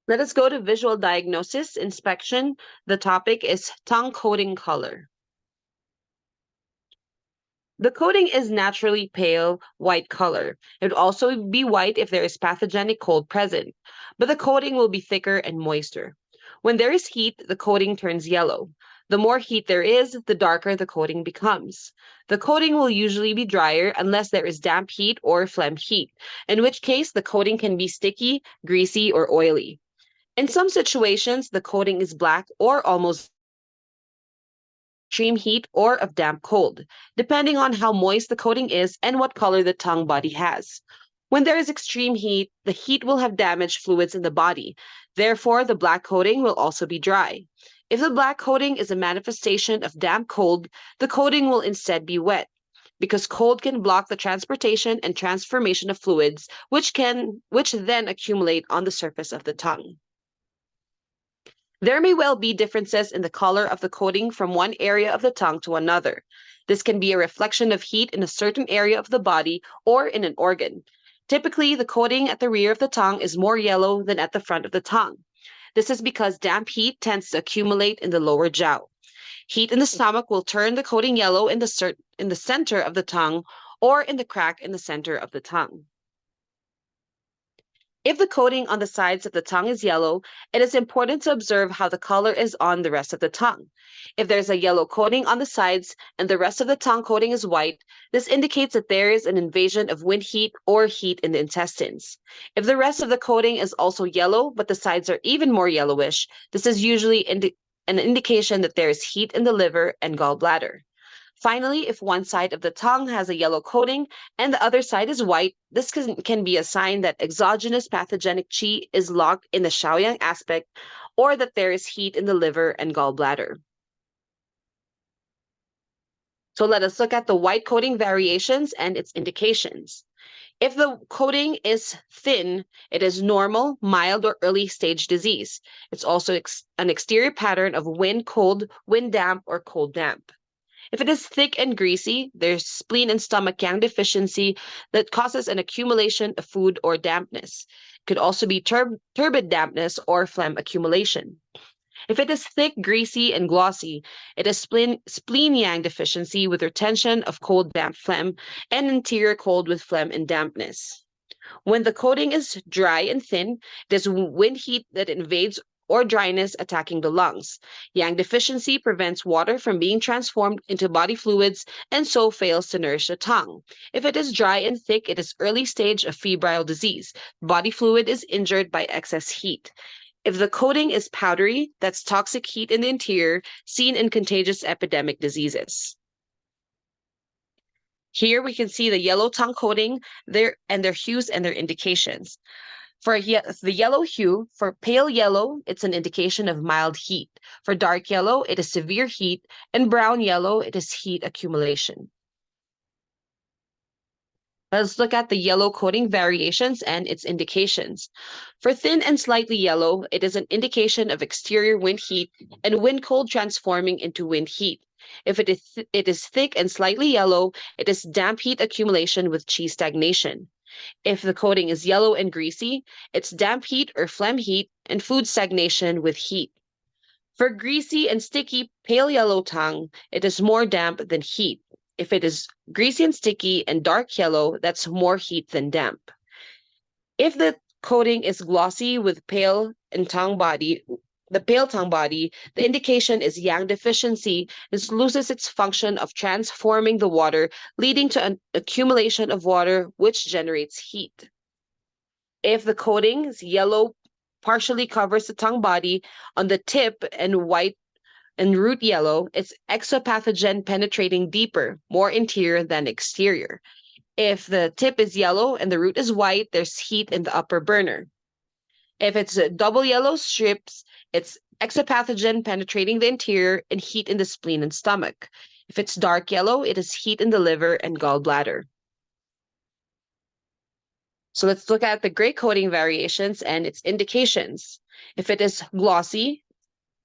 Let us go to visual diagnosis inspection. The topic is tongue coating color. The coating is naturally pale white color. It would also be white if there is pathogenic cold present, but the coating will be thicker and moister. When there is heat, the coating turns yellow. The more heat there is, the darker the coating becomes. The coating will usually be drier unless there is damp heat or phlegm heat, in which case the coating can be sticky, greasy, or oily. In some situations, the coating is black or almost extreme heat or of damp cold, depending on how moist the coating is and what color the tongue body has. When there is extreme heat, the heat will have damaged fluids in the body. Therefore, the black coating will also be dry. If the black coating is a manifestation of damp cold, the coating will instead be wet, because cold can block the transportation and transformation of fluids, which then accumulate on the surface of the tongue. There may well be differences in the color of the coating from one area of the tongue to another. This can be a reflection of heat in a certain area of the body or in an organ. Typically, the coating at the rear of the tongue is more yellow than at the front of the tongue. This is because damp heat tends to accumulate in the lower jaw. Heat in the stomach will turn the coating yellow in the center of the tongue or in the crack in the center of the tongue. If the coating on the sides of the tongue is yellow, it is important to observe how the color is on the rest of the tongue. If there's a yellow coating on the sides and the rest of the tongue coating is white, this indicates that there is an invasion of wind heat or heat in the intestines. If the rest of the coating is also yellow, but the sides are even more yellowish, this is usually an indication that there is heat in the liver and gallbladder. Finally, if one side of the tongue has a yellow coating and the other side is white, this can be a sign that exogenous pathogenic qi is locked in the Shaoyang aspect or that there is heat in the liver and gallbladder. So let us look at the white coating variations and its indications. If the coating is thin, it is normal, mild, or early stage disease. It's also an exterior pattern of wind cold, wind damp, or cold damp. If it is thick and greasy, there's spleen and stomach yang deficiency that causes an accumulation of food or dampness. It could also be turbid dampness or phlegm accumulation. If it is thick, greasy, and glossy, it is spleen yang deficiency with retention of cold damp phlegm and interior cold with phlegm and dampness. When the coating is dry and thin, it is wind heat that invades or dryness attacking the lungs. Yang deficiency prevents water from being transformed into body fluids and so fails to nourish the tongue. If it is dry and thick, it is early stage of febrile disease. Body fluid is injured by excess heat. If the coating is powdery, that's toxic heat in the interior seen in contagious epidemic diseases. Here we can see the yellow tongue coating, their hues and their indications. For the yellow hue, for pale yellow, it's an indication of mild heat. For dark yellow, it is severe heat, and brown yellow, it is heat accumulation. Let's look at the yellow coating variations and its indications. For thin and slightly yellow, it is an indication of exterior wind heat and wind cold transforming into wind heat. If it is thick and slightly yellow, it is damp heat accumulation with qi stagnation. If the coating is yellow and greasy, it's damp heat or phlegm heat and food stagnation with heat. For greasy and sticky pale yellow tongue, it is more damp than heat. If it is greasy and sticky and dark yellow, that's more heat than damp. If the coating is glossy with the pale tongue body, the indication is yang deficiency. This loses its function of transforming the water, leading to an accumulation of water, which generates heat. If the coating is yellow, partially covers the tongue body on the tip and white and root yellow, it's exopathogen penetrating deeper, more interior than exterior. If the tip is yellow and the root is white, there's heat in the upper burner. If it's double yellow strips, it's exopathogen penetrating the interior and heat in the spleen and stomach. If it's dark yellow, it is heat in the liver and gallbladder. So let's look at the gray coating variations and its indications. If it is glossy,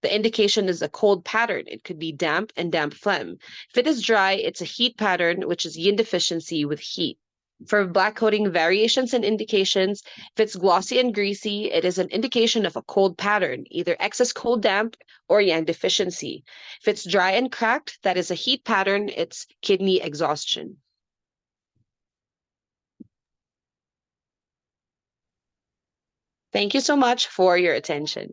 the indication is a cold pattern. It could be damp and damp phlegm. If it is dry, it's a heat pattern, which is yin deficiency with heat. For black coating variations and indications, if it's glossy and greasy, it is an indication of a cold pattern, either excess cold damp or yang deficiency. If it's dry and cracked, that is a heat pattern, it's kidney exhaustion. Thank you so much for your attention.